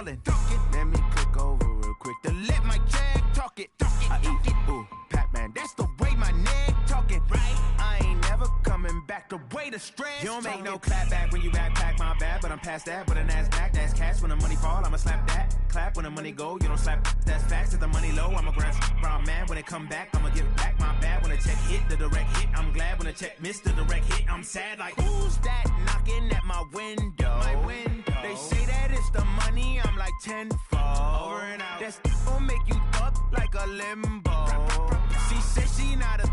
ballin'. Let me click over real quick to let my jag talk it. I eat it, ooh, Pac-Man. That's the way my neck talking. Right? I ain't never coming back the way the stress. You don't make no clap back when you backpack, my bad, but I'm past that. With a NASDAQ, that's cash. When the money fall, I'ma slap that. Clap when the money go, you don't slap. That's facts. If the money low, I'ma grab brown man. When it come back, I'ma give back my bad. When the check hit, the direct hit, I'm glad. When the check missed the direct hit, I'm sad. Like, who's that knocking at my window? They say that it's the money, I'm like tenfold. Over and out. That's gon' make you up like a limbo. She said she not a,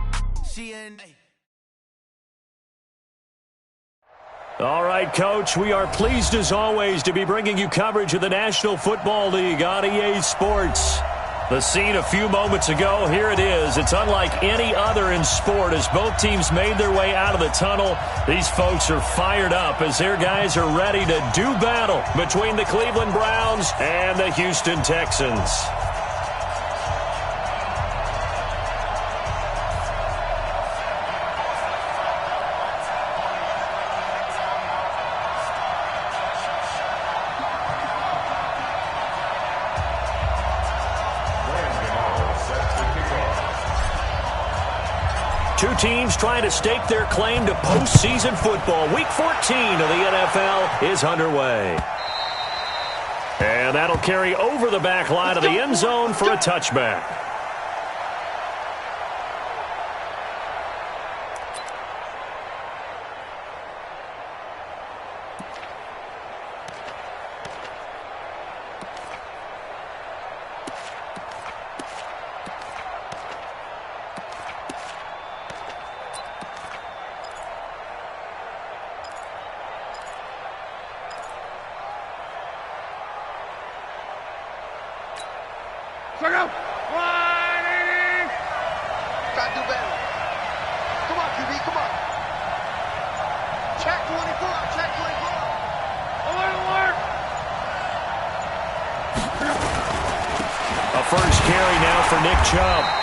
she ain't. All right, Coach, we are pleased as always to be bringing you coverage of the National Football League on EA Sports. The scene a few moments ago, here it is. It's unlike any other in sport as both teams made their way out of the tunnel. These folks are fired up as their guys are ready to do battle between the Cleveland Browns and the Houston Texans. Two teams trying to stake their claim to postseason football. Week 14 of the NFL is underway. And that'll carry over the back line of the end zone for a touchback.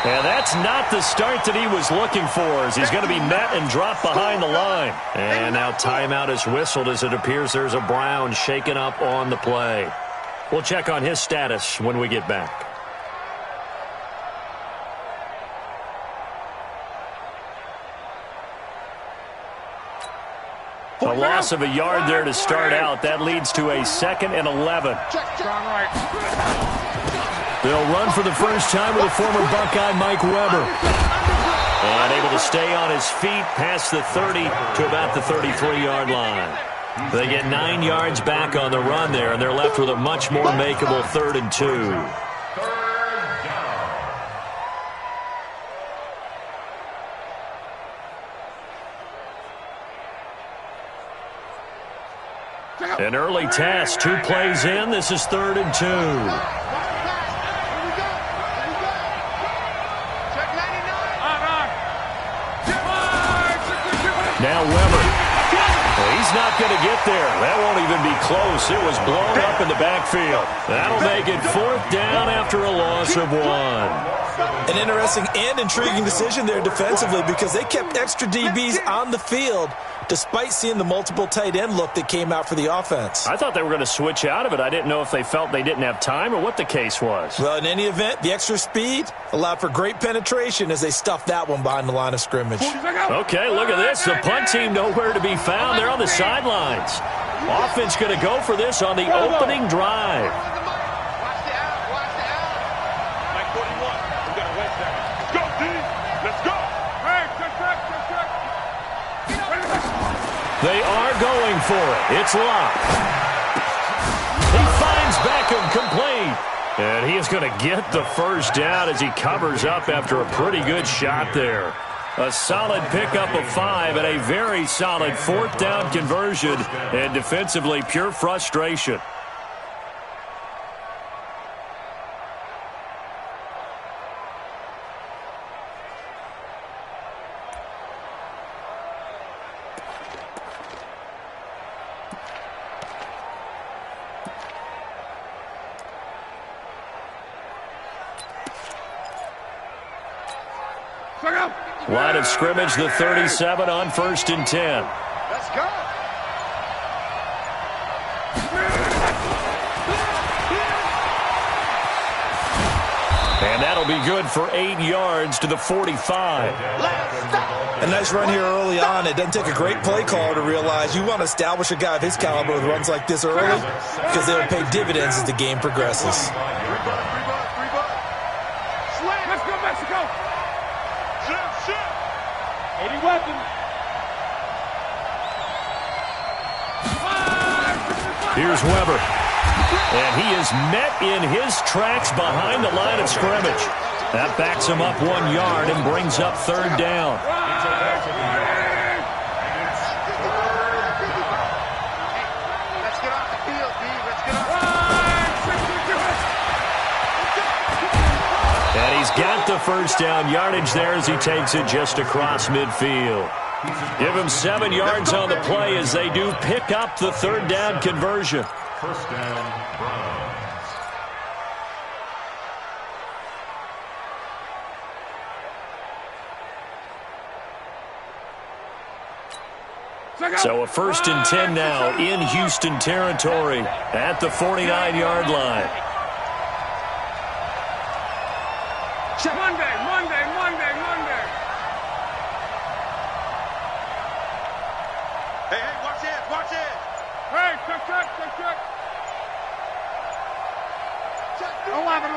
And that's not the start that he was looking for as he's going to be met and dropped behind the line. And now timeout is whistled as it appears there's a Brown shaken up on the play. We'll check on his status when we get back. A loss of a yard there to start out. That leads to a 2nd and 11. They'll run for the first time with a former Buckeye, Mike Weber. And able to stay on his feet past the 30 to about the 33-yard line. They get 9 yards back on the run there, and they're left with a much more makeable 3rd and 2. An early test, 2 plays in. This is 3rd and 2. Now Weber. Well, he's not going to get there. That won't even be close. It was blown up in the backfield. That'll make it 4th down after a loss of 1. An interesting and intriguing decision there defensively because they kept extra DBs on the field despite seeing the multiple tight end look that came out for the offense. I thought they were going to switch out of it. I didn't know if they felt they didn't have time or what the case was. Well, in any event, the extra speed allowed for great penetration as they stuffed that one behind the line of scrimmage. Okay, look at this. The punt team nowhere to be found. They're on the sidelines. Offense going to go for this on the opening drive. They are going for it. It's locked. He finds Beckham complete. And he is going to get the first down as he covers up after a pretty good shot there. A solid pickup of 5 and a very solid 4th down conversion. And defensively, pure frustration. Line of scrimmage, the 37 on 1st and 10. Let's go. be good for 8 yards to the 45. A nice run here early on. It doesn't take a great play caller to realize you want to establish a guy of his caliber with runs like this early because they'll pay dividends as the game progresses. Let's go, Mexico! 80 weapons. Here's Weber. And he is met in his tracks behind the line of scrimmage. That backs him up 1 yard and brings up third down. Let's get off the field, D. Let's get off. And he's got the first down yardage there as he takes it just across midfield. Give him 7 yards on the play as they do pick up the third down conversion. First down, Browns. So a 1st and 10 now in Houston territory at the 49-yard line. Monday. Hey, watch it. Hey, check. 11.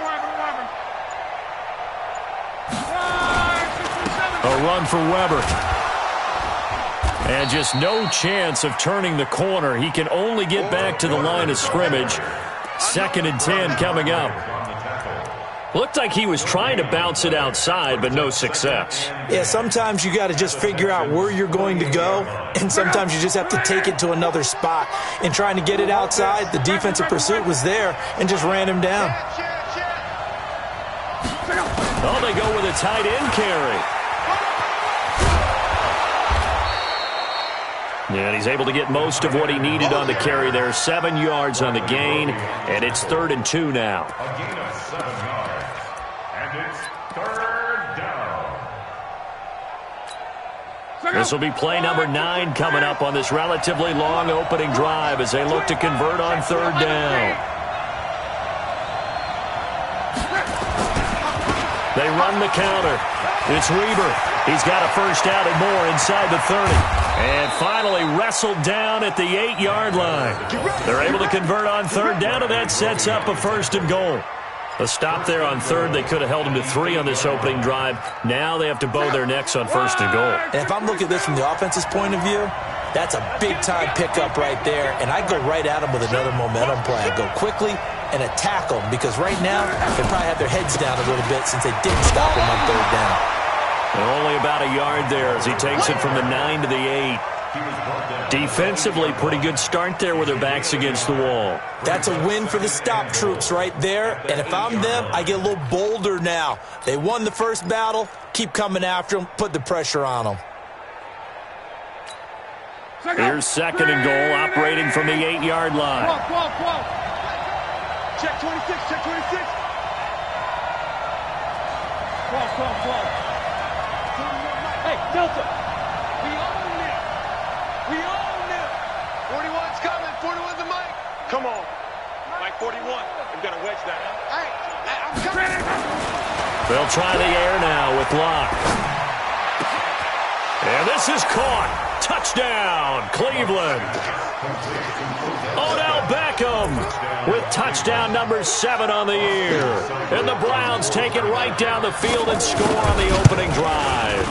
A run for Weber. And just no chance of turning the corner. He can only get back to the line of scrimmage. 2nd and 10 coming up. Looked like he was trying to bounce it outside, but no success. Yeah, sometimes you got to just figure out where you're going to go, and sometimes you just have to take it to another spot. In trying to get it outside, the defensive pursuit was there and just ran him down. Oh, they go with a tight end carry. And he's able to get most of what he needed on the carry there. 7 yards on the gain, and it's 3rd and 2 now. A gain of 7 yards. And it's third down. This will be play number 9 coming up on this relatively long opening drive as they look to convert on third down. They run the counter. It's Weber. He's got a first down and more inside the 30. And finally wrestled down at the 8-yard line. They're able to convert on third down, and that sets up a 1st and goal. A stop there on third. They could have held him to 3 on this opening drive. Now they have to bow their necks on 1st and goal. And if I'm looking at this from the offense's point of view, that's a big-time pickup right there, and I go right at them with another momentum play. I go quickly and attack them because right now they probably have their heads down a little bit since they didn't stop him on third down. And only about a yard there as he takes it from the 9 to the 8. Defensively, pretty good start there with their backs against the wall. That's a win for the stop troops right there. And if I'm them, I get a little bolder now. They won the first battle. Keep coming after them. Put the pressure on them. Here's 2nd and goal, operating from the 8-yard line. 12. Check 26. 12. Hey, Delta. We own it. 41's coming. 41's the mic. Come on. Mike 41. We've got to wedge that. Hey, I'm coming. They'll try the air now with Locke. And this is caught. Touchdown, Cleveland. Odell Beckham with touchdown number 7 on the year. And the Browns take it right down the field and score on the opening drive.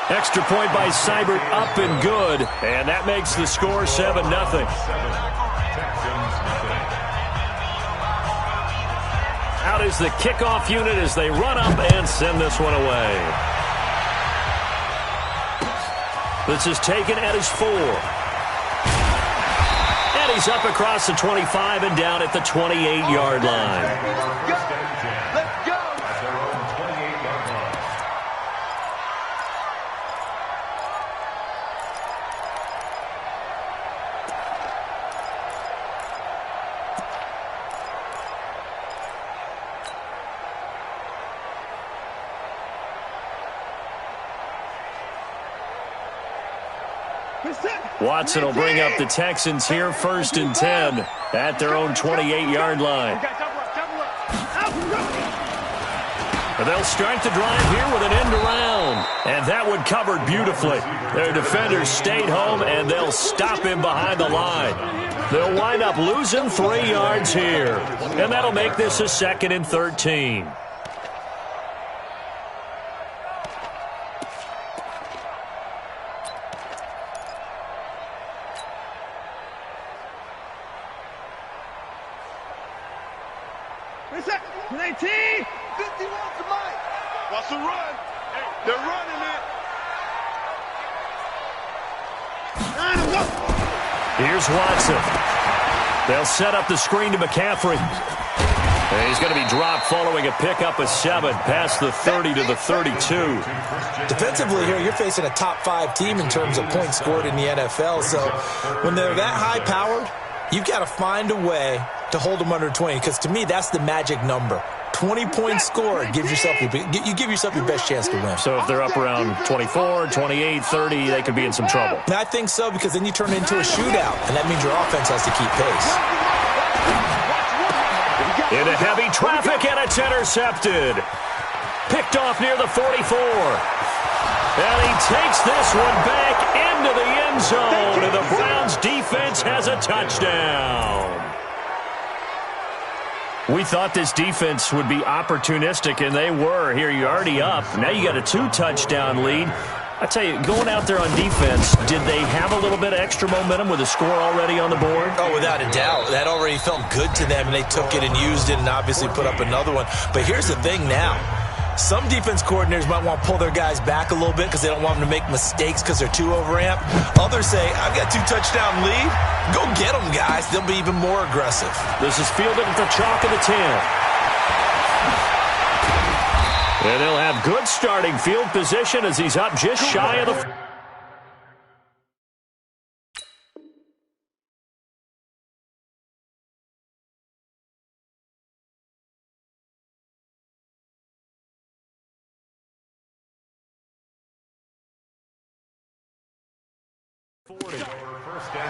Extra point by Seibert, up and good. And that makes the score 7-0. Out is the kickoff unit as they run up and send this one away. This is taken at his 4. And he's up across the 25 and down at the 28-yard line. Let's go. Watson will bring up the Texans here, 1st and 10 at their own 28-yard line. They'll start the drive here with an end around. And that one covered beautifully. Their defenders stayed home, and they'll stop him behind the line. They'll wind up losing 3 yards here. And that'll make this a 2nd and 13. Watch the run. They're running it. Here's Watson. They'll set up the screen to McCaffrey. And he's going to be dropped following a pickup of 7 past the 30 to the 32. Defensively here, you're facing a top 5 team in terms of points scored in the NFL. So when they're that high-powered, you've got to find a way to hold them under 20, because to me, that's the magic number. 20 points scored, you give yourself your best chance to win. So if they're up around 24, 28, 30, they could be in some trouble. I think so, because then you turn it into a shootout, and that means your offense has to keep pace. Into heavy traffic, and it's intercepted. Picked off near the 44. And he takes this one back into the end zone, and the Browns defense has a touchdown. We thought this defense would be opportunistic, and they were. Here, you're already up. Now you got a 2-touchdown lead. I tell you, going out there on defense, did they have a little bit of extra momentum with a score already on the board? Oh, without a doubt. That already felt good to them, and they took it and used it and obviously put up another one. But here's the thing now. Some defense coordinators might want to pull their guys back a little bit because they don't want them to make mistakes because they're too overamped. Others say, I've got 2-touchdown lead. Go get them, guys. They'll be even more aggressive. This is fielded at the chalk of the 10. And they'll have good starting field position as he's up just shy of the...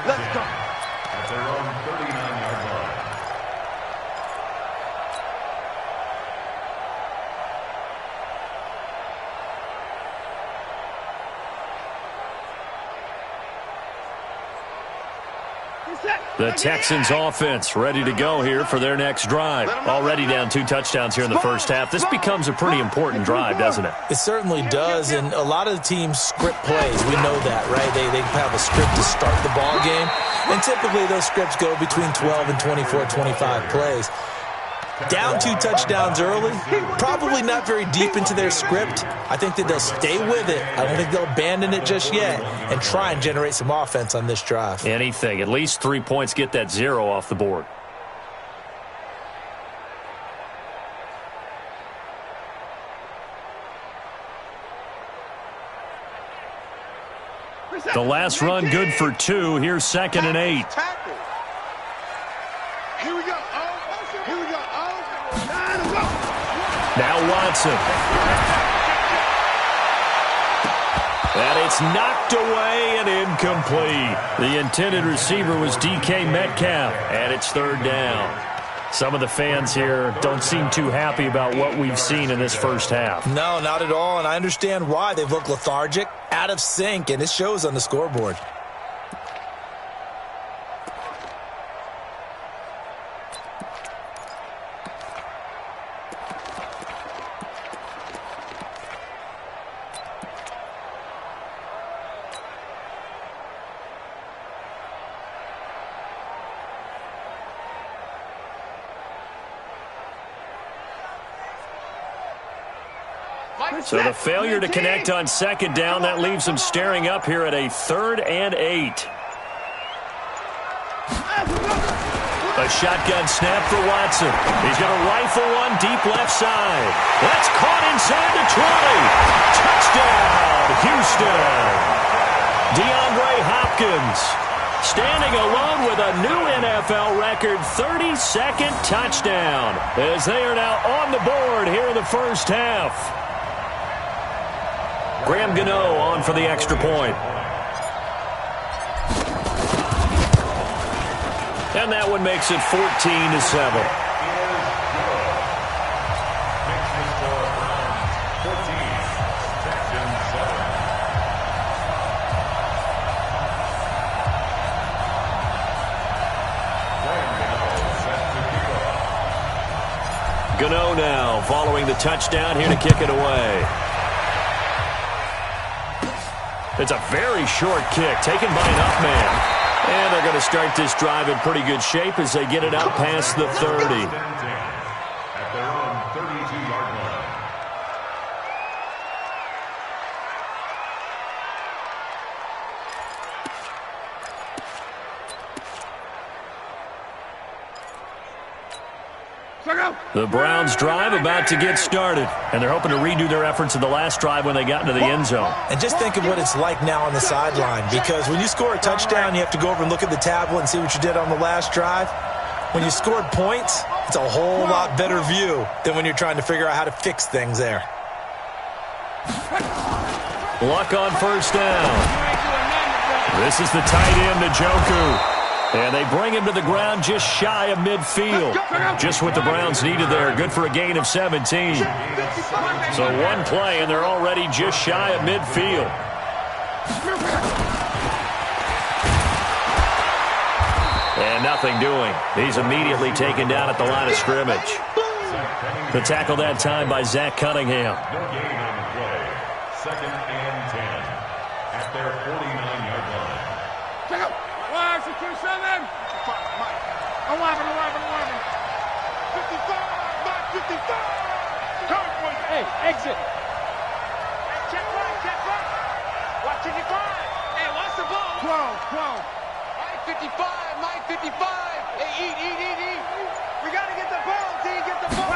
Let's go. At their own 39-yard line. The Texans offense ready to go here for their next drive. Already down 2 touchdowns here in the first half. This becomes a pretty important drive, doesn't it? It certainly does, and a lot of the teams script plays. We know that, right? They have a script to start the ball game, and typically those scripts go between 12 and 24, 25 plays. Down 2 touchdowns early, probably not very deep into their script. I think that they'll stay with it. I don't think they'll abandon it just yet and try and generate some offense on this drive. Anything. At least 3 points, get that 0 off the board. The last run good for 2. Here's 2nd and 8. Here we go. Here we go. Now Watson. And it's knocked away and incomplete. The intended receiver was DK Metcalf, and it's 3rd down. Some of the fans here don't seem too happy about what we've seen in this first half. No, not at all, and I understand why. They've looked lethargic, out of sync, and it shows on the scoreboard. So the failure to connect on 2nd down, that leaves them staring up here at a 3rd and 8. A shotgun snap for Watson. He's going to rifle one deep left side. That's caught inside the 20. Touchdown, Houston. DeAndre Hopkins standing alone with a new NFL record 32nd touchdown as they are now on the board here in the first half. Graham Gano on for the extra point. And that one makes it 14-7. Gano now following the touchdown here to kick it away. It's a very short kick taken by an up man. And they're going to start this drive in pretty good shape as they get it out past the 30. At their own 32-yard line. The Browns drive about to get started, and they're hoping to redo their efforts in the last drive when they got into the end zone. And just think of what it's like now on the sideline, because when you score a touchdown, you have to go over and look at the tablet and see what you did on the last drive. When you scored points, it's a whole lot better view than when you're trying to figure out how to fix things there. Luck on first down. This is the tight end, Njoku. And they bring him to the ground just shy of midfield. Just what the Browns needed there. Good for a gain of 17. So one play, and they're already just shy of midfield. And nothing doing. He's immediately taken down at the line of scrimmage. The tackle that time by Zach Cunningham. No gain on the play. 2nd and 10 at their 49-yard line. 11. 55, Mike 55. Hey, exit. Check right. Watch 55. Hey, watch the ball. 12. Mike 55. Hey, eat. We got to get the ball, D. Get the ball.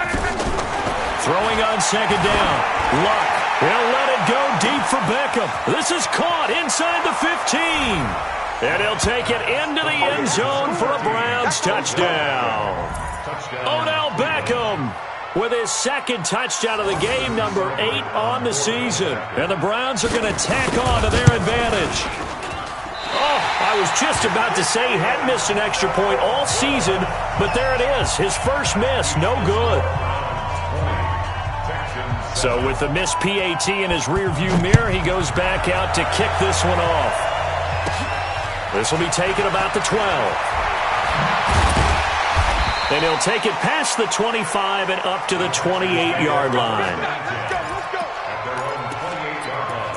Throwing on second down. Luck. He'll let it go deep for Beckham. This is caught inside the 15. And he'll take it into the end zone for a Browns touchdown. Odell Beckham with his second touchdown of the game, number 8 on the season. And the Browns are going to tack on to their advantage. Oh, I was just about to say he hadn't missed an extra point all season, but there it is. His first miss, no good. So with the missed PAT in his rearview mirror, he goes back out to kick this one off. This will be taken about the 12. And he'll take it past the 25 and up to the 28-yard line. At their own 28-yard line.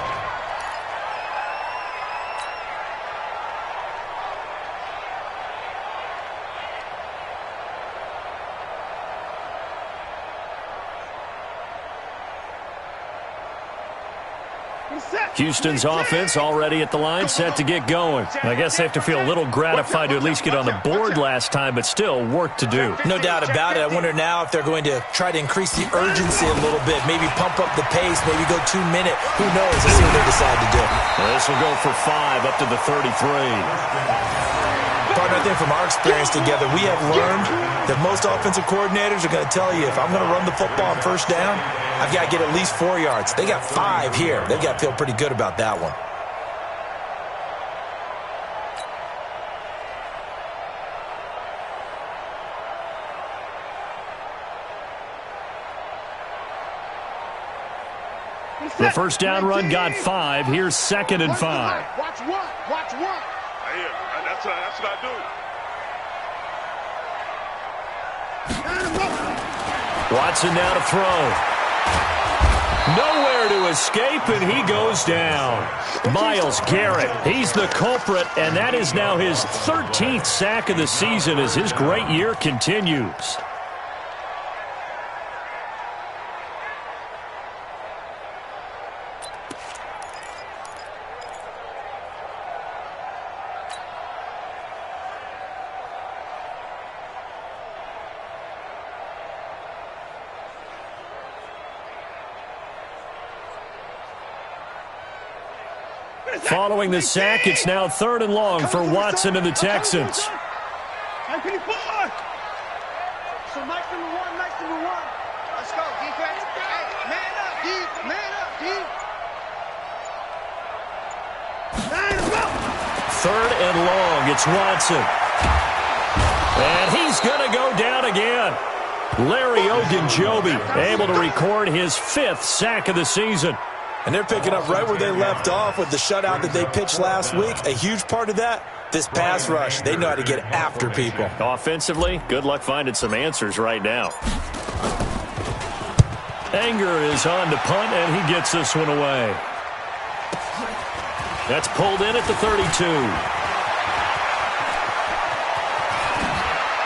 Houston's offense already at the line, set to get going. I guess they have to feel a little gratified to at least get on the board last time, but still work to do. No doubt about it. I wonder now if they're going to try to increase the urgency a little bit, maybe pump up the pace, maybe go 2-minute. Who knows? Let's see what they decide to do. This will go for 5 up to the 33. Partner, I think from our experience together, we have learned that most offensive coordinators are going to tell you, if I'm going to run the football on first down, I've got to get at least 4 yards. They got 5 here. They've got to feel pretty good about that one. The first down run got 5. Here's 2nd and 5. Watch one. That's what I do. Watson now to throw. Nowhere to escape, and he goes down. Myles Garrett, he's the culprit, and that is now his 13th sack of the season as his great year continues. Following the sack, it's now 3rd and long for Watson and the Texans. So Mike's number one. Let's go, defense. Hey, man up, D. Third and long, it's Watson. And he's going to go down again. Larry Ogunjobi able to record his 5th sack of the season. And they're picking up right where they left off with the shutout that they pitched last week. A huge part of that, this pass rush. They know how to get after people. Offensively, good luck finding some answers right now. Anger is on to punt, and he gets this one away. That's pulled in at the 32.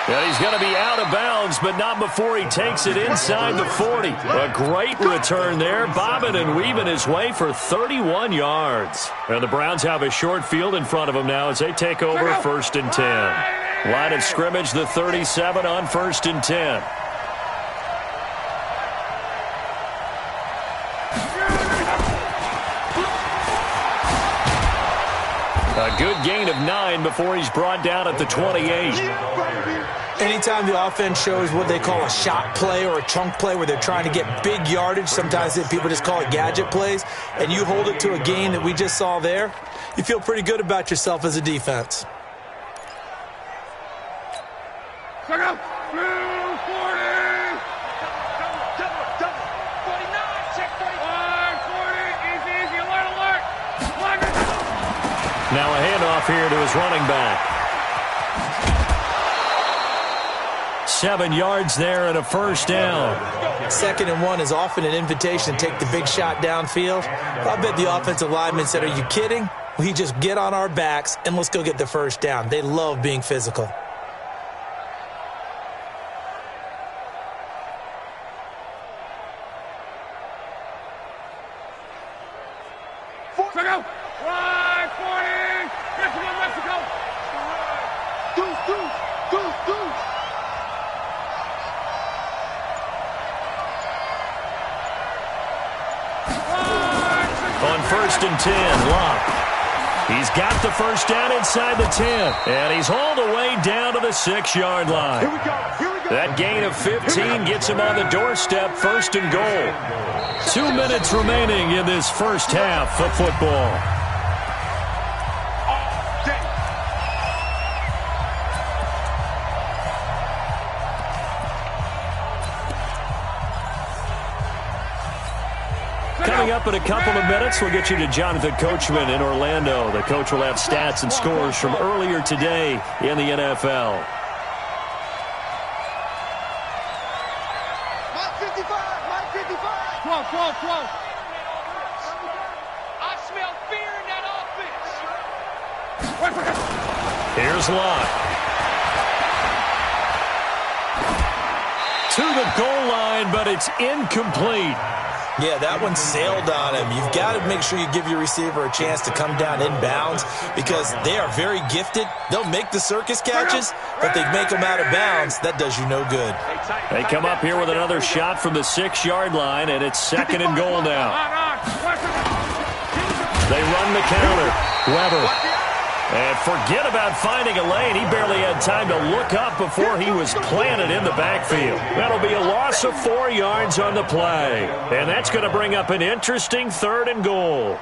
And he's going to be out of bounds, but not before he takes it inside the 40. A great return there, bobbing and weaving his way for 31 yards. And the Browns have a short field in front of them now as they take over 1st and 10. Line of scrimmage, the 37 on 1st and 10. A good gain of 9 before he's brought down at the 28. Anytime the offense shows what they call a shot play or a chunk play where they're trying to get big yardage, sometimes people just call it gadget plays, and you hold it to a gain that we just saw there, you feel pretty good about yourself as a defense. Now a handoff here to his running back. 7 yards there and a 1st down. 2nd and 1 is often an invitation to take the big shot downfield. I bet the offensive lineman said, "Are you kidding? We just get on our backs and let's go get the 1st down." They love being physical. On 1st and 10, Locke. He's got the 1st down inside the 10, and he's hauled away down to the 6-yard line. Here we go. That gain of 15 gets him on the doorstep, 1st and goal. 2 minutes remaining in this first half of football. Coming up in a couple of minutes, we'll get you to Jonathan Coachman in Orlando. The coach will have stats and scores from earlier today in the NFL. Mike 55, Mike 55. 12. I smell fear in that offense. Here's Locke. To the goal line, but it's incomplete. Yeah, that one sailed on him. You've got to make sure you give your receiver a chance to come down inbounds because they are very gifted. They'll make the circus catches, but they make them out of bounds. That does you no good. They come up here with another shot from the 6-yard line, and it's 2nd and goal now. They run the counter. Weber. And forget about finding a lane. He barely had time to look up before he was planted in the backfield. That'll be a loss of 4 yards on the play. And that's going to bring up an interesting 3rd and goal.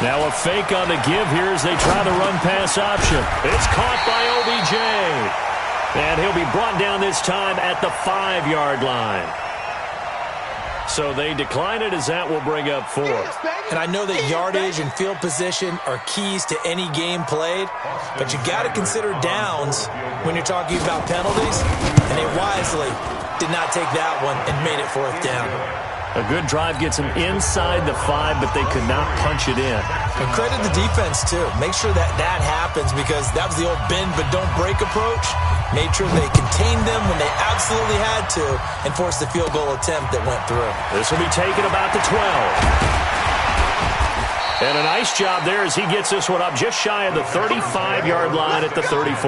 Now a fake on the give here as they try the run-pass option. It's caught by OBJ. And he'll be brought down this time at the 5-yard line. So they decline it as that will bring up 4. And I know that yardage and field position are keys to any game played, but you got to consider downs when you're talking about penalties. And they wisely did not take that one and made it 4th down. A good drive gets them inside the 5, but they could not punch it in. And credit the defense, too. Make sure that happens because that was the old bend but don't break approach. Made sure they contained them when they absolutely had to and forced the field goal attempt that went through. This will be taken about the 12. And a nice job there as he gets this one up just shy of the 35-yard line at the 34.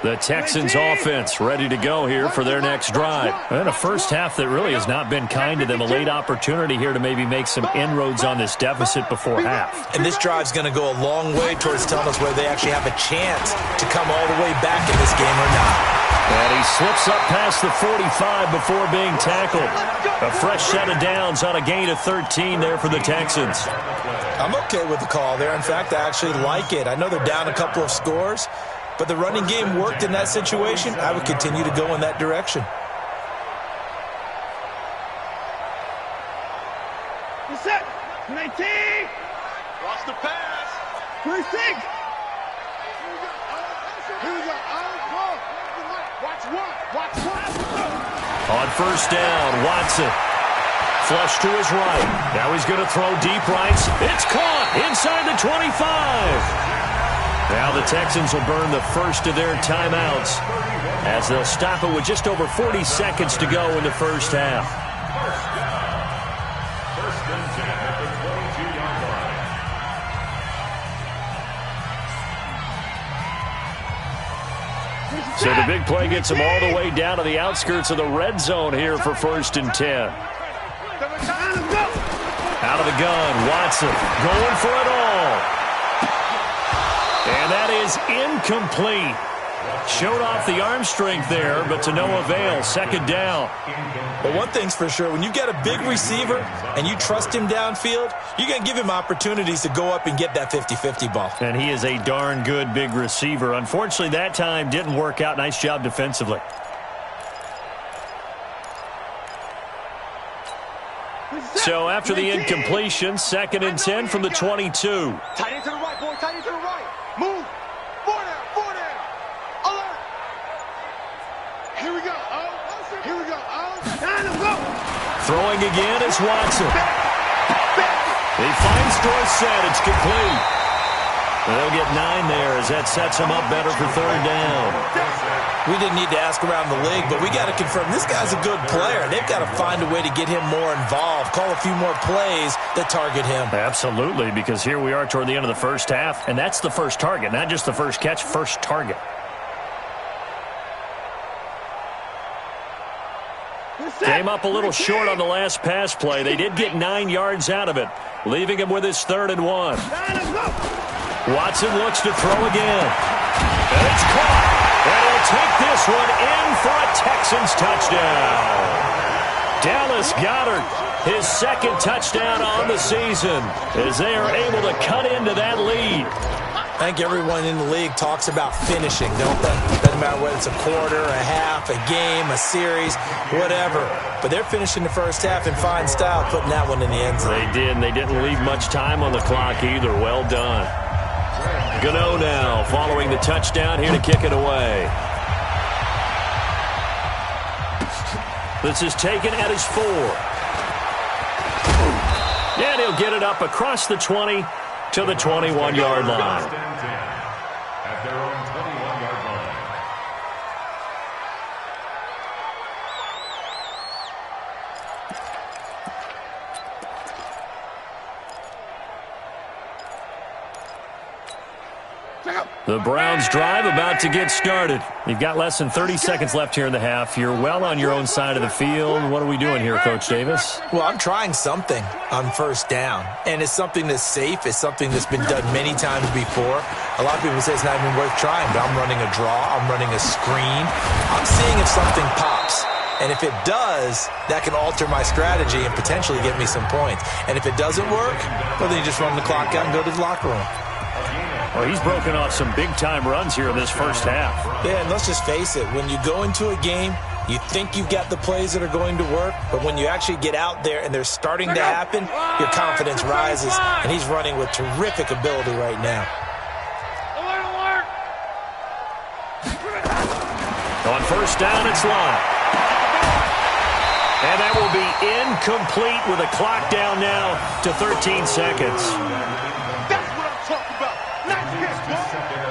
The Texans offense ready to go here for their next drive. And a first half that really has not been kind to them. A late opportunity here to maybe make some inroads on this deficit before half. And this drive's going to go a long way towards telling us whether they actually have a chance to come all the way back in this game or not. And he slips up past the 45 before being tackled. A fresh set of downs on a gain of 13 there for the Texans. I'm okay with the call there. In fact, I actually like it. I know they're down a couple of scores, but the running game worked in that situation. I would continue to go in that direction. Set. 19. Lost the pass. 26. Here we go. Watch one. Watch one. On first down, Watson. Flush to his right. Now he's going to throw deep right. It's caught inside the 25. Now the Texans will burn the first of their timeouts as they'll stop it with just over 40 seconds to go in the first half. First and 10 at the 22-yard line. So the big play gets them all the way down to the outskirts of the red zone here for first and 10. Out of the gun, Watson going for it all. And that is incomplete. Showed off the arm strength there, but to no avail. Second down. But one thing's for sure, when you've got a big receiver and you trust him downfield, you're going to give him opportunities to go up and get that 50-50 ball. And he is a darn good big receiver. Unfortunately, that time didn't work out. Nice job defensively. So after the incompletion, second and 10 from the 22. Tight end to the right, boy. Tight end to the right. Move. Four down. Alert. Here we go. Here we go. Time to go. Throwing again is Watson. He finds Dorsett. It's complete. They'll get 9 there as that sets him up better for third down. We didn't need to ask around the league, but we got to confirm this guy's a good player. They've got to find a way to get him more involved, call a few more plays that target him. Absolutely, because here we are toward the end of the first half, and that's the first target, not just the first catch, first target. Came up a little short on the last pass play. They did get 9 yards out of it, leaving him with his 3rd and 1. Watson looks to throw again. And it's caught. And he'll take this one in for a Texans touchdown. Dallas Goedert, his 2nd touchdown on the season, as they are able to cut into that lead. I think everyone in the league talks about finishing, don't they? Doesn't matter whether it's a quarter, a half, a game, a series, whatever. But they're finishing the first half in fine style, putting that one in the end zone. They did, and they didn't leave much time on the clock either. Well done. Gano now following the touchdown here to kick it away. This is taken at his 4. And he'll get it up across the 20 to the 21-yard line. First and 10 at their own 21-yard line. The Browns drive about to get started. You've got less than 30 seconds left here in the half. You're well on your own side of the field. What are we doing here, Coach Davis? Well, I'm trying something on first down, and it's something that's safe. It's something that's been done many times before. A lot of people say it's not even worth trying, but I'm running a draw. I'm running a screen. I'm seeing if something pops. And if it does, that can alter my strategy and potentially get me some points. And if it doesn't work, well, then you just run the clock out and go to the locker room. Well, he's broken off some big-time runs here in this first half. Yeah, and let's just face it. When you go into a game, you think you've got the plays that are going to work, but when you actually get out there and they're starting to happen, your confidence rises, and he's running with terrific ability right now. On first down, it's Lott. And that will be incomplete with a clock down now to 13 seconds.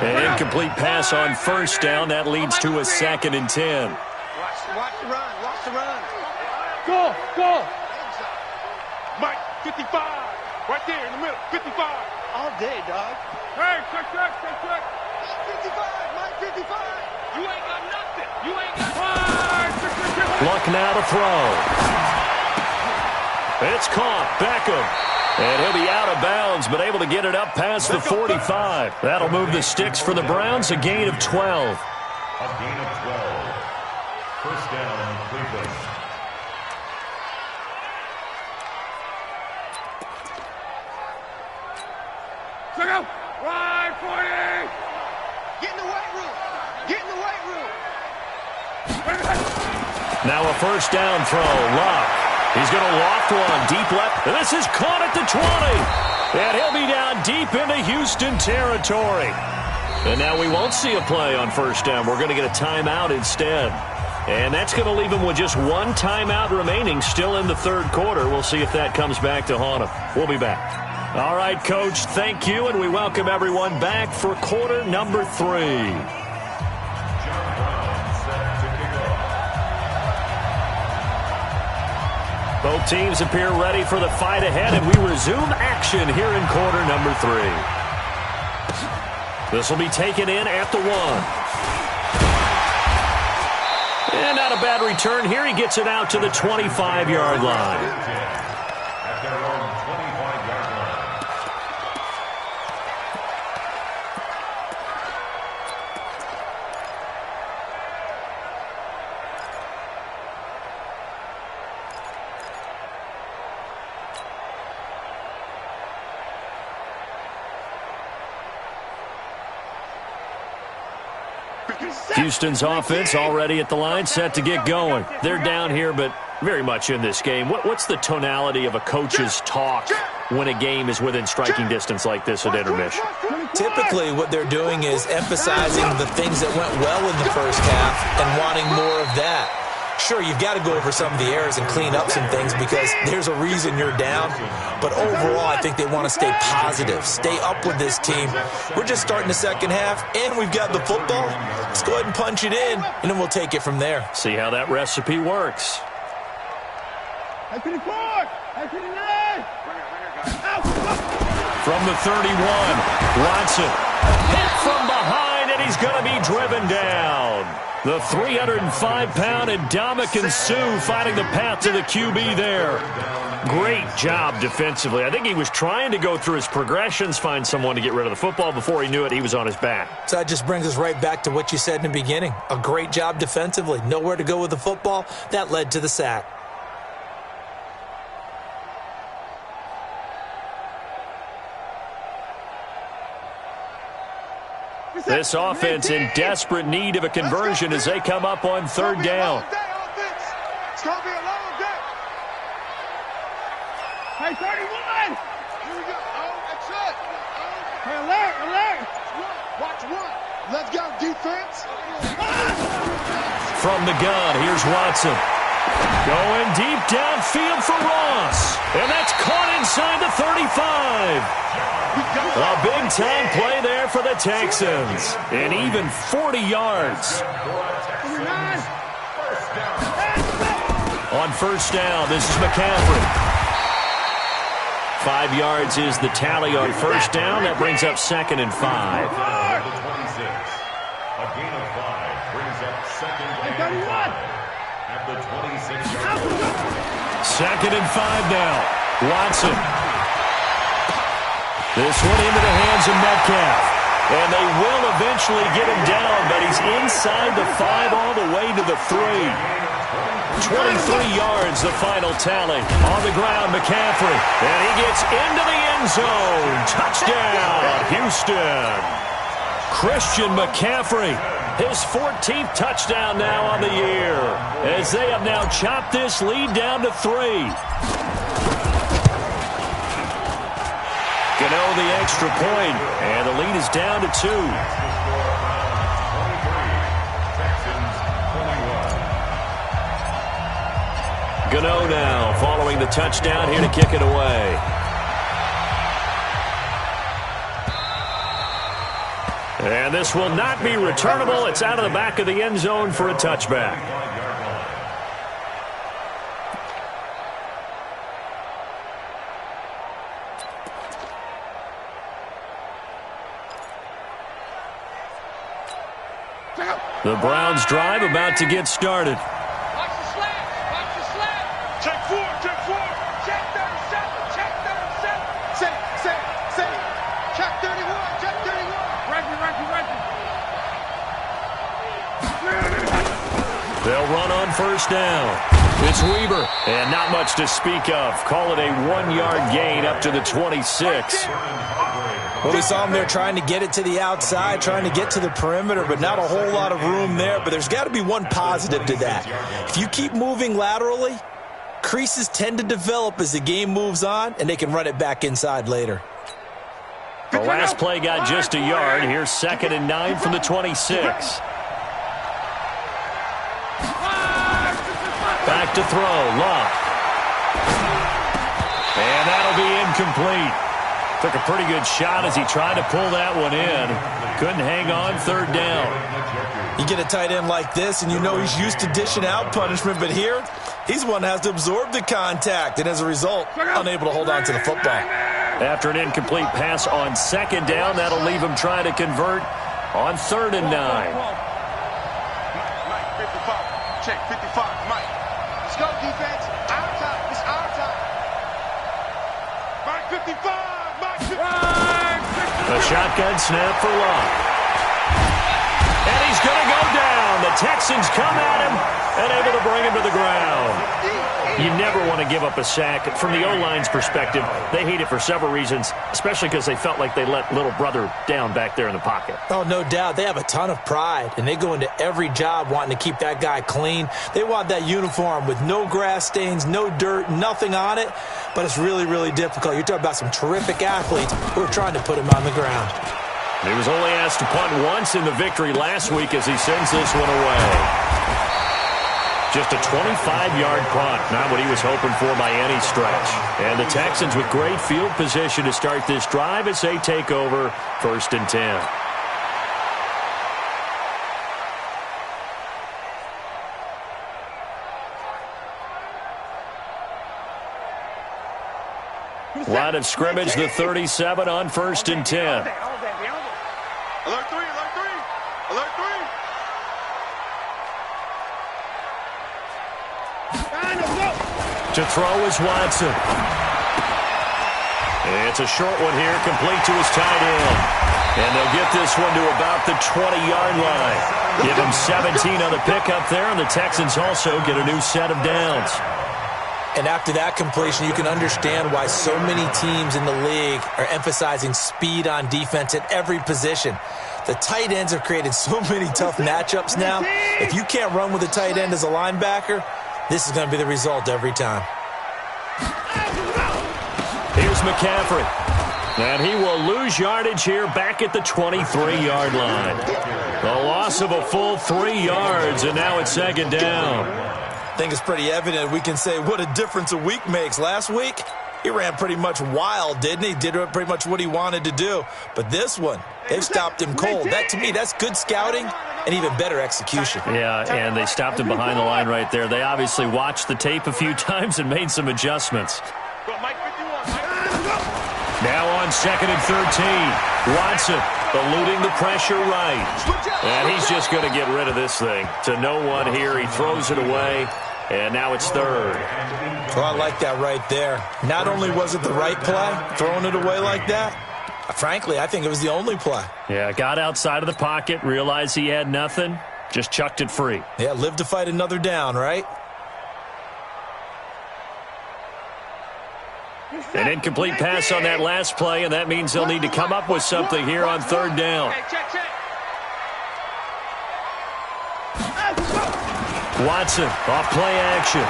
An incomplete pass on first down. That leads to a 2nd and 10. Watch the run. Watch the run. Go. Mike, 55. Right there in the middle. 55. All day, dog. Hey, check. You ain't got nothing. You ain't got Luck now to throw. It's caught. Beckham. And he'll be out of bounds, but able to get it up past the 45. That'll move the sticks for the Browns, a gain of 12. A gain of 12. First down, Cleveland. Check out. Right 40. Get in the weight room. Get in the weight room. Now a first down throw. Luck. He's going to loft one deep left. And this is caught at the 20. And he'll be down deep into Houston territory. And now we won't see a play on first down. We're going to get a timeout instead. And that's going to leave him with just one timeout remaining still in the third quarter. We'll see if that comes back to haunt him. We'll be back. All right, Coach, thank you, and we welcome everyone back for quarter number 3. Both teams appear ready for the fight ahead, and we resume action here in quarter number 3. This will be taken in at the 1. And not a bad return here. He gets it out to the 25-yard line. At their own 25-yard line. Houston's offense already at the line, set to get going. They're down here, but very much in this game. What's the tonality of a coach's talk when a game is within striking distance like this at intermission? Typically, what they're doing is emphasizing the things that went well in the first half and wanting more of that. Sure, you've got to go over some of the errors and clean up some things because there's a reason you're down. But overall, I think they want to stay positive, stay up with this team. We're just starting the second half, and we've got the football. Let's go ahead and punch it in, and then we'll take it from there. See how that recipe works. From the 31, Watson hit from behind, and he's going to be driven down. The 305-pound Ndamukong Suh finding the path to the QB there. Great job defensively. I think he was trying to go through his progressions, find someone to get rid of the football. Before he knew it, he was on his back. So that just brings us right back to what you said in the beginning. A great job defensively. Nowhere to go with the football. That led to the sack. This offense in desperate need of a conversion as they come up on third down. It's going to be a long day. Hey, 31. Here we go. Oh, that's it. Hey, alert. Watch one. Let's go, defense. From the gun, here's Watson. Going deep downfield for Ross. And that's caught inside the 35. A big-time play there for the Texans. And even 40 yards. On first down, this is McCaffrey. 5 yards is the tally on first down. That brings up 2nd and 5. A gain of 5 brings up 2nd and 5 at the 26-yard line. 2nd and 5 now. Watson. This one into the hands of Metcalf. And they will eventually get him down, but he's inside the 5 all the way to the 3. 23 yards, the final tally. On the ground, McCaffrey. And he gets into the end zone. Touchdown, Houston. Christian McCaffrey, his 14th touchdown now on the year, as they have now chopped this lead down to 3. Gano the extra point, and the lead is down to 2. Gano now following the touchdown here to kick it away. And this will not be returnable. It's out of the back of the end zone for a touchback. The Browns drive about to get started. Watch the slap. Watch the slap. Check 4. Check 4. Check 37. Check 37. Say. Check 31. Check 31. Right. They'll run on first down. It's Weaver, and not much to speak of. Call it a 1-yard gain up to the 26. Well, we saw him there trying to get it to the outside, trying to get to the perimeter, but not a whole lot of room there. But there's got to be one positive to that. If you keep moving laterally, creases tend to develop as the game moves on, and they can run it back inside later. The last play got just a yard. Here's 2nd and 9 from the 26. Back to throw, Love. And that'll be incomplete. Took a pretty good shot as he tried to pull that one in. Couldn't hang on, 3rd down. You get a tight end like this, and you know he's used to dishing out punishment, but here, he's the one that has to absorb the contact, and as a result, unable to hold on to the football. After an incomplete pass on 2nd down, that'll leave him trying to convert on 3rd and 9. Mike, 55. Check 55. Mike. Let's go, defense. Our time. It's our time. Mike, 55. Mike, 55. A shotgun snap for Love. And he's going to go down. The Texans come at him and able to bring him to the ground. You never want to give up a sack. From the O-line's perspective, they hate it for several reasons, especially because they felt like they let little brother down back there in the pocket. Oh, no doubt. They have a ton of pride, and they go into every job wanting to keep that guy clean. They want that uniform with no grass stains, no dirt, nothing on it, but it's really, really difficult. You're talking about some terrific athletes who are trying to put him on the ground. He was only asked to punt once in the victory last week as he sends this one away. Just a 25-yard punt, not what he was hoping for by any stretch. And the Texans with great field position to start this drive as they take over 1st and 10. Line of scrimmage, the 37 on 1st and 10. Alert 3. Alert 3. Alert 3. To throw is Watson. It's a short one here, complete to his tight end. And they'll get this one to about the 20-yard line. Give him 17 on the pickup there, and the Texans also get a new set of downs. And after that completion, you can understand why so many teams in the league are emphasizing speed on defense at every position. The tight ends have created so many tough matchups now. If you can't run with a tight end as a linebacker, this is going to be the result every time. Here's McCaffrey. And he will lose yardage here back at the 23-yard line. The loss of a full 3 yards, and now it's 2nd down. I think it's pretty evident. We can say what a difference a week makes. Last week, he ran pretty much wild, didn't he? Did pretty much what he wanted to do. But this one, they've stopped him cold. That, to me, that's good scouting and even better execution. Yeah, and they stopped him behind the line right there. They obviously watched the tape a few times and made some adjustments. Now on 2nd and 13. Watson eluding the pressure right. And he's just going to get rid of this thing. To no one here. He throws it away. And now it's 3rd. Well, I like that right there. Not only was it the right play, throwing it away like that, frankly, I think it was the only play. Yeah, got outside of the pocket, realized he had nothing, just chucked it free. Yeah, live to fight another down, right? An incomplete pass on that last play, and that means they'll need to come up with something here on 3rd down. Watson off play action.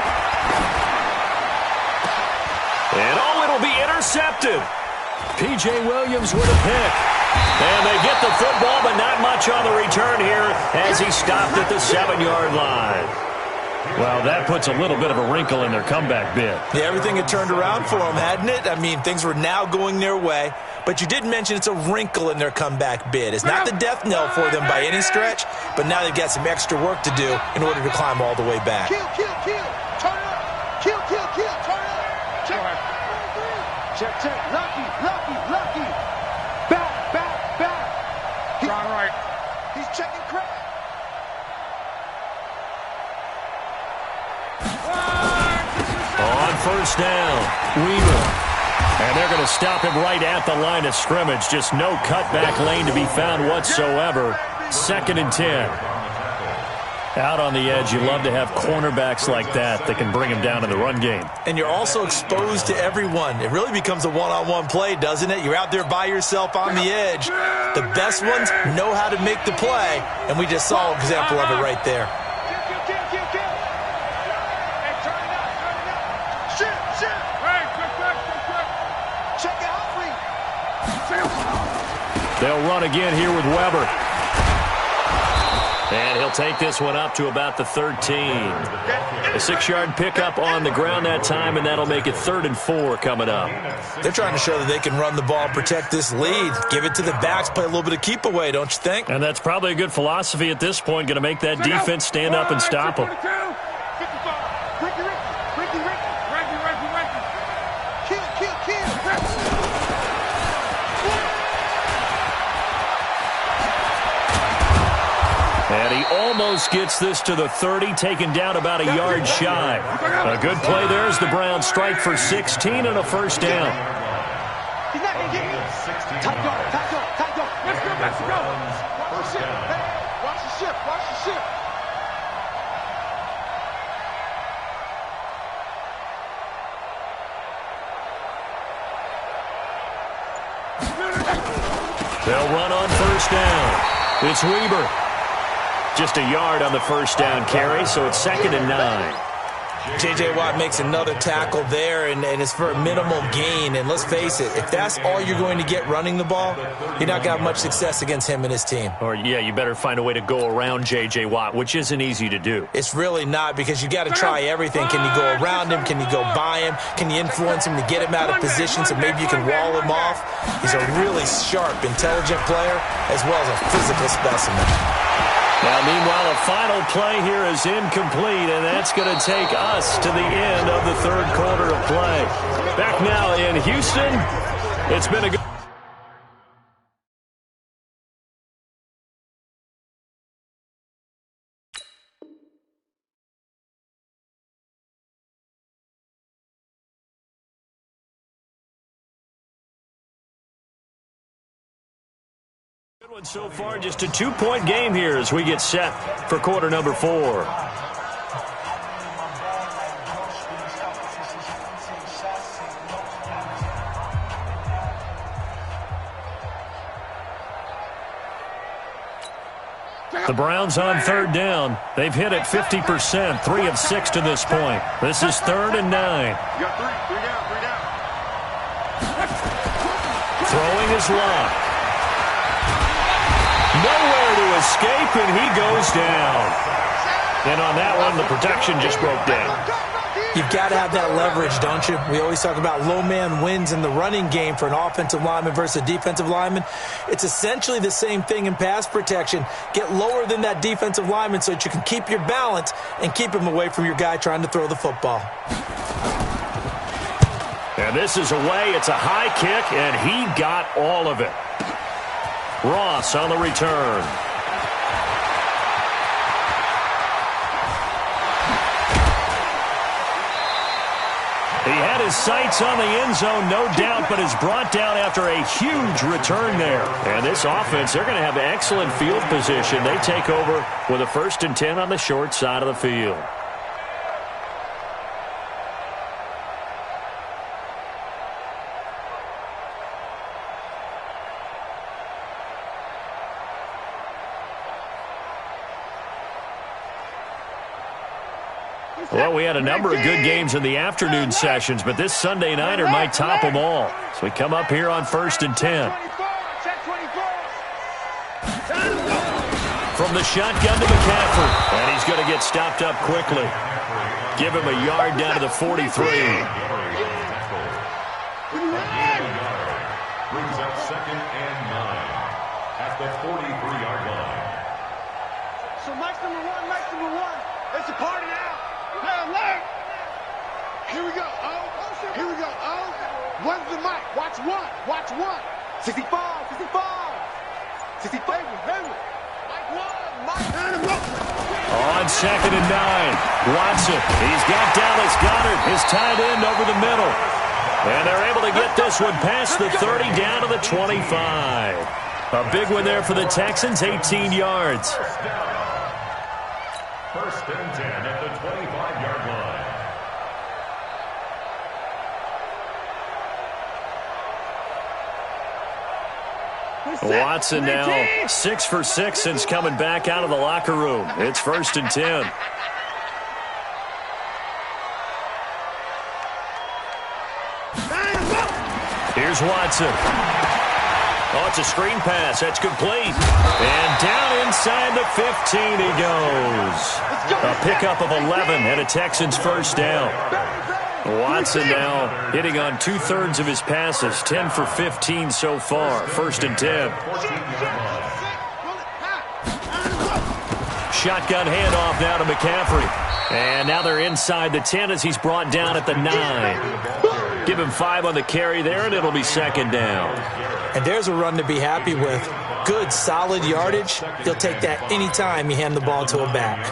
And it'll be intercepted. P.J. Williams with a pick. And they get the football, but not much on the return here as he stopped at the 7-yard line. Well, that puts a little bit of a wrinkle in their comeback bid. Yeah, everything had turned around for them, hadn't it? I mean, things were now going their way. But you did mention it's a wrinkle in their comeback bid. It's not the death knell for them by any stretch, but now they've got some extra work to do in order to climb all the way back. Kill. Turn it up. Kill. Turn it up. Check. Lucky. Back. He's right. He's checking crack. first down. Weaver. And they're going to stop him right at the line of scrimmage. Just no cutback lane to be found whatsoever. 2nd and 10. Out on the edge, you love to have cornerbacks like that can bring him down in the run game. And you're also exposed to everyone. It really becomes a one-on-one play, doesn't it? You're out there by yourself on the edge. The best ones know how to make the play, and we just saw an example of it right there. They'll run again here with Weber. And he'll take this one up to about the 13. A 6-yard pickup on the ground that time, and that'll make it 3rd and 4 coming up. They're trying to show that they can run the ball, protect this lead. Give it to the backs, play a little bit of keep away, don't you think? And that's probably a good philosophy at this point, going to make that defense stand up and stop them. And he almost gets this to the 30, taken down about a yard shy. A good play there as the Browns strike for 16 and a first down. He's not going to get me. Tight go. Let's go. First down. Watch the ship. They'll run on first down. It's Weber. Just a yard on the first down carry, so it's 2nd and 9. J.J. Watt makes another tackle there, and it's for a minimal gain. And let's face it, if that's all you're going to get running the ball, you're not going to have much success against him and his team. Or, yeah, you better find a way to go around J.J. Watt, which isn't easy to do. It's really not, because you got to try everything. Can you go around him? Can you go by him? Can you influence him to get him out of position so maybe you can wall him off? He's a really sharp, intelligent player, as well as a physical specimen. Now, meanwhile, a final play here is incomplete, and that's going to take us to the end of the 3rd quarter of play. Back now in Houston, it's been a good... Good one so far, just a 2-point game here as we get set for quarter number 4. The Browns on 3rd down. They've hit it 50%, 3 of 6 to this point. This is 3rd and 9. You got three down. Throwing is Locke. Nowhere to escape, and he goes down. And on that one, the protection just broke down. You've got to have that leverage, don't you? We always talk about low man wins in the running game for an offensive lineman versus a defensive lineman. It's essentially the same thing in pass protection. Get lower than that defensive lineman so that you can keep your balance and keep him away from your guy trying to throw the football. And this is away. It's a high kick, and he got all of it. Ross on the return. He had his sights on the end zone, no doubt, but is brought down after a huge return there. And this offense, they're going to have excellent field position. They take over with a 1st and 10 on the short side of the field. Well, we had a number of good games in the afternoon sessions, but this Sunday nighter might top them all. So we come up here on 1st and 10. From the shotgun to McCaffrey, and he's going to get stopped up quickly. Give him a yard down to the 43. Brings up 2nd and 9 at the 43-yard line. So Mike's number one. It's a party now. Alert! Here we go. One's the mic. Watch one. 65. Mike one. On on 2nd and 9. Watson, he's got Dallas Goedert, his tight end, over the middle. And they're able to get this one past the 30 down to the 25. A big one there for the Texans, 18 yards. First and 10 at the 25-yard line. Watson now 6 for 6 since coming back out of the locker room. It's 1st and 10. Here's Watson. Oh, it's a screen pass. That's complete. And down inside the 15 he goes. A pickup of 11 and a Texans first down. Watson now hitting on 2/3 of his passes, 10 for 15 so far. 1st and 10. Shotgun handoff now to McCaffrey. And now they're inside the 10 as he's brought down at the 9. Give him 5 on the carry there, and it'll be 2nd down. And there's a run to be happy with. Good, solid yardage. He'll take that anytime you hand the ball to a back.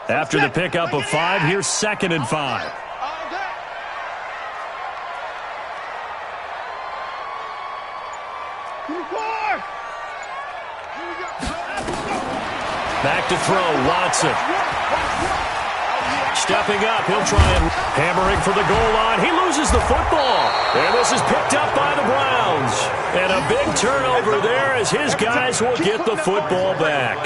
After the pickup of 5, here's 2nd and 5. Back to throw, Watson. Stepping up, he'll try and hammering for the goal line. He loses the football. And this is picked up by the Browns. And a big turnover there as his guys will get the football back.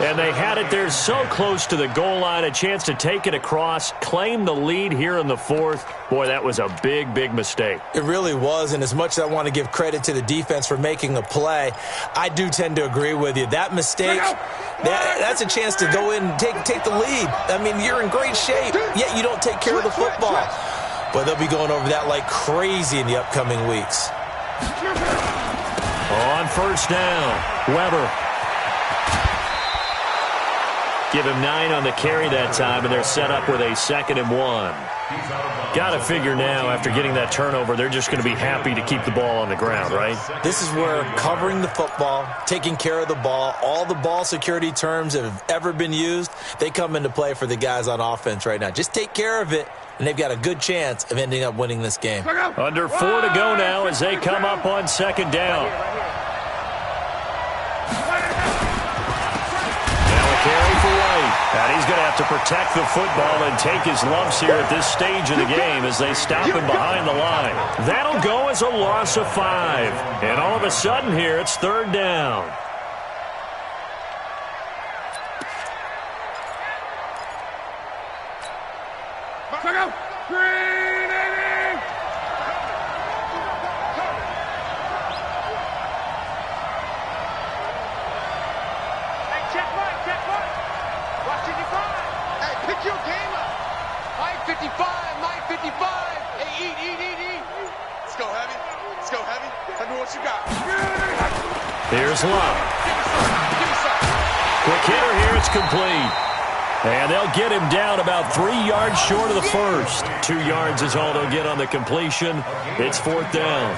And they had it there so close to the goal line, a chance to take it across, claim the lead here in the 4th. Boy, that was a big, big mistake. It really was, and as much as I want to give credit to the defense for making a play, I do tend to agree with you. That mistake, that's a chance to go in and take the lead. I mean, you're in great shape, yet you don't take care of the football. But they'll be going over that like crazy in the upcoming weeks. On 1st down, Weber. Give him 9 on the carry that time, and they're set up with a 2nd and 1. Got to figure now, after getting that turnover, they're just going to be happy to keep the ball on the ground, right? This is where covering the football, taking care of the ball, all the ball security terms that have ever been used, they come into play for the guys on offense right now. Just take care of it, and they've got a good chance of ending up winning this game. Under 4 to go now as they come up on 2nd down. Carry for White. And he's going to have to protect the football and take his lumps here at this stage of the game as they stop him behind the line. That'll go as a loss of 5. And all of a sudden here, it's 3rd down. Here's Love. Quick hitter here, it's complete. And they'll get him down about 3 yards short of the first. 2 yards is all they'll get on the completion. It's 4th down.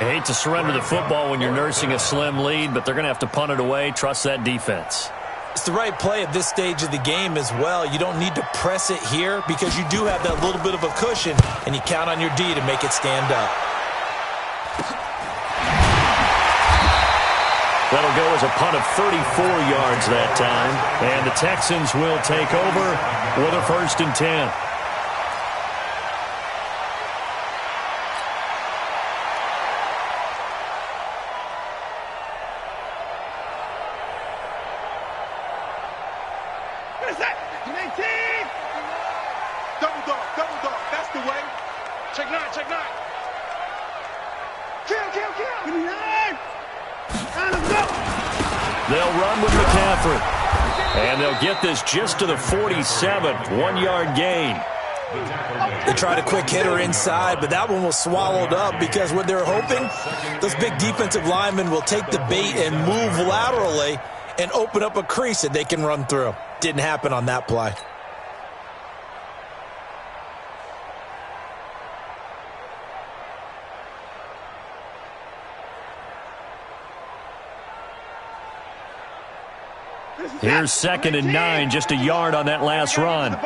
I hate to surrender the football when you're nursing a slim lead, but they're going to have to punt it away. Trust that defense. It's the right play at this stage of the game as well. You don't need to press it here because you do have that little bit of a cushion, and you count on your D to make it stand up. That'll go as a punt of 34 yards that time. And the Texans will take over with a 1st and 10. Double dog. That's the way. Check 9. Kill. They'll run with McCaffrey. And they'll get this just to the 47. 1 yard gain. They tried a quick hitter inside, but that one was swallowed up because what they're hoping, those big defensive linemen will take the bait and move laterally and open up a crease that they can run through. Didn't happen on that play. Here's 2nd and 9, just a yard on that last run.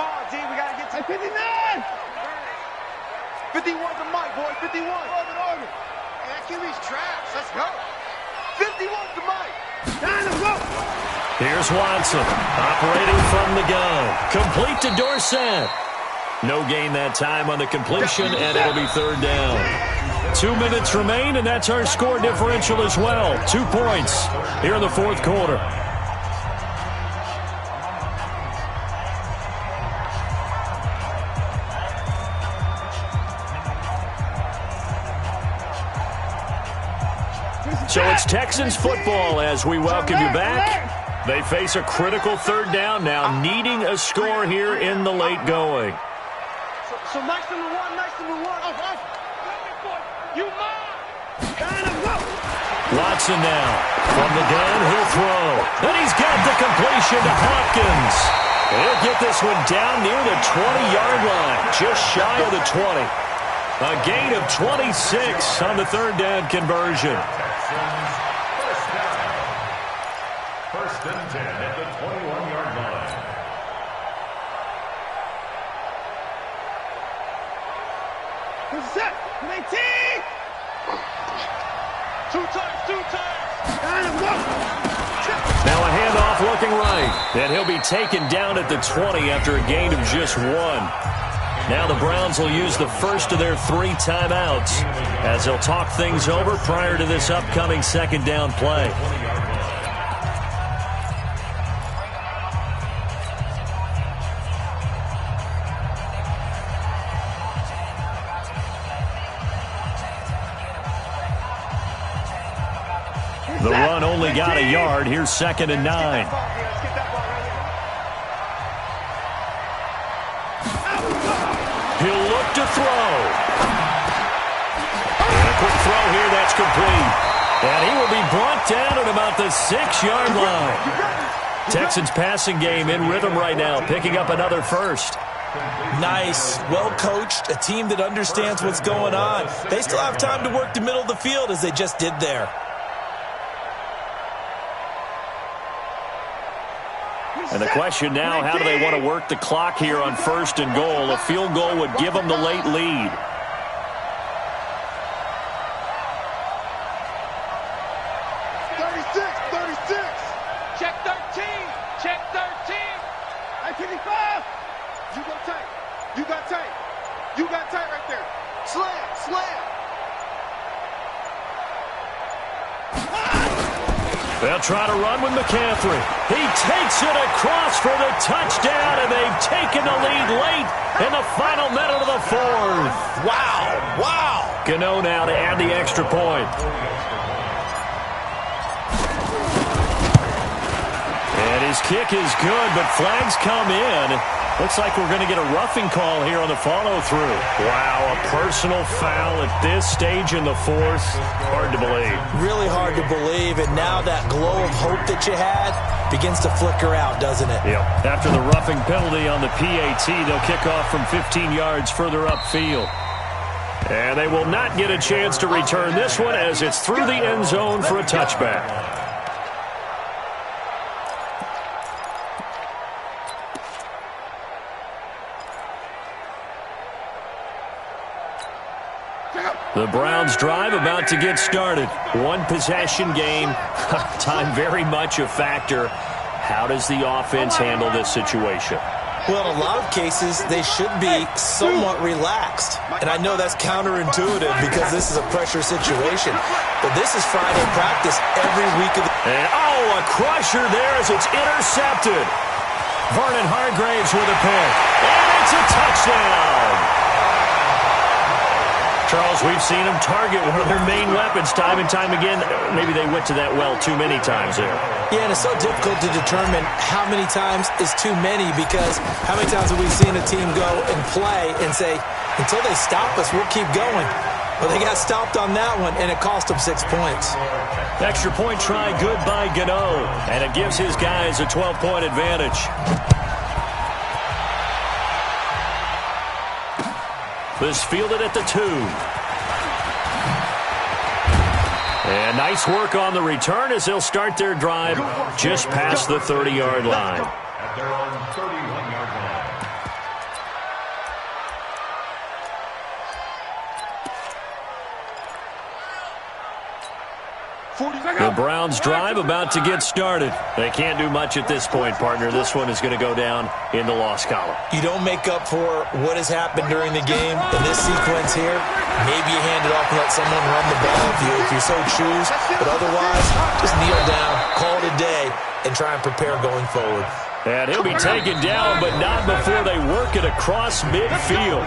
51 to Mike, boys, 51. Hey, QB's traps. Let's go. 51 to Mike. Here's Watson, operating from the gun. Complete to Dorsett. No gain that time on the completion, and it'll be 3rd down. 2 minutes remain, and that's our score differential as well. 2 points here in the 4th quarter. So it's Texans football as we welcome you back. They face a critical 3rd down now, needing a score here in the late going. So nice number one. You Watson now from the gun, he'll throw. And he's got the completion to Hopkins. He'll get this one down near the 20-yard line, just shy of the 20. A gain of 26 on the 3rd down conversion. First and 10 at the 21-yard line. Two times. Now a handoff looking right. And he'll be taken down at the 20 after a gain of just 1. Now the Browns will use the first of their 3 timeouts as they'll talk things over prior to this upcoming 2nd down play. The run only got a yard. Here's 2nd and 9. He'll look to throw. And a quick throw here, that's complete. And he will be brought down at about the 6-yard line. Texans passing game in rhythm right now, picking up another first. Nice, well-coached, a team that understands what's going on. They still have time to work the middle of the field as they just did there. And the question now, how do they want to work the clock here on 1st and goal? A field goal would give them the late lead. Check 13. Check 13. Hey, 55. You got tight. You got tight. You got tight right there. Slam. They'll try to run with McCaffrey. He takes it across for the touchdown, and they've taken the lead late in the final minute of the 4th. Wow. Gano now to add the extra point. And his kick is good, but flags come in. Looks like we're going to get a roughing call here on the follow-through. Wow, a personal foul at this stage in the 4th. Hard to believe. Really hard to believe, and now that glow of hope that you had begins to flicker out, doesn't it? Yep. After the roughing penalty on the PAT, they'll kick off from 15 yards further upfield. And they will not get a chance to return this one as it's through the end zone for a touchback. The Browns drive about to get started. 1 possession game. Time very much a factor. How does the offense handle this situation? Well, in a lot of cases, they should be somewhat relaxed. And I know that's counterintuitive because this is a pressure situation. But this is Friday practice every week of the... And, a crusher there as it's intercepted. Vernon Hargraves with a pick. And it's a touchdown. Charles, Charles, we've seen them target one of their main weapons time and time again. Maybe they went to that well too many times there. Yeah, and it's so difficult to determine how many times is too many, because how many times have we seen a team go and play and say, until they stop us, we'll keep going. Well, they got stopped on that one, and it cost them 6 points. Extra point try good by Gano, and it gives his guys a 12-point advantage. This fielded at the 2. And nice work on the return as they'll start their drive just past the 30-yard line. At their own 31-yard line. The Browns' drive about to get started. They can't do much at this point, partner. This one is going to go down in the loss column. You don't make up for what has happened during the game in this sequence here. Maybe you hand it off and let someone run the ball if you so choose. But otherwise, just kneel down, call it a day, and try and prepare going forward. And he'll be taken down, but not before they work it across midfield.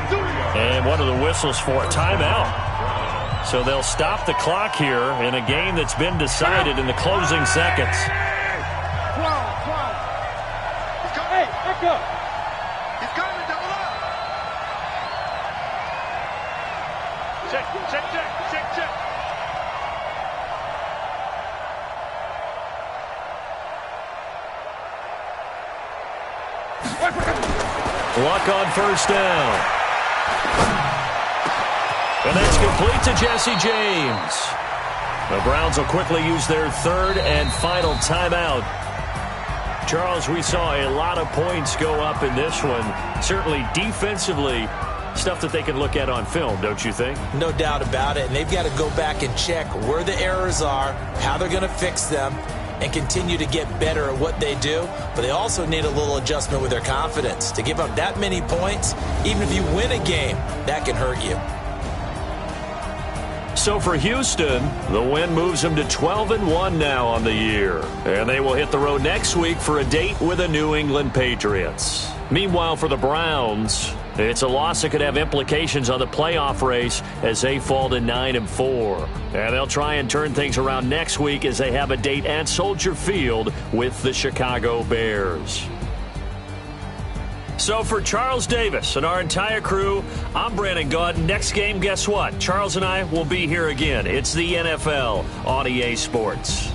And one of the whistles for a timeout. So they'll stop the clock here in a game that's been decided in the closing seconds. Hey, back up. He's coming, double up. Check. Luck on first down. And that's complete to Jesse James. The Browns will quickly use their third and final timeout. Charles, we saw a lot of points go up in this one. Certainly defensively, stuff that they can look at on film, don't you think? No doubt about it. And they've got to go back and check where the errors are, how they're going to fix them, and continue to get better at what they do. But they also need a little adjustment with their confidence. To give up that many points, even if you win a game, that can hurt you. So for Houston, the win moves them to 12-1 now on the year. And they will hit the road next week for a date with the New England Patriots. Meanwhile, for the Browns, it's a loss that could have implications on the playoff race as they fall to 9-4. And they'll try and turn things around next week as they have a date at Soldier Field with the Chicago Bears. So for Charles Davis and our entire crew, I'm Brandon Gaud. Next game, guess what? Charles and I will be here again. It's the NFL on EA Sports.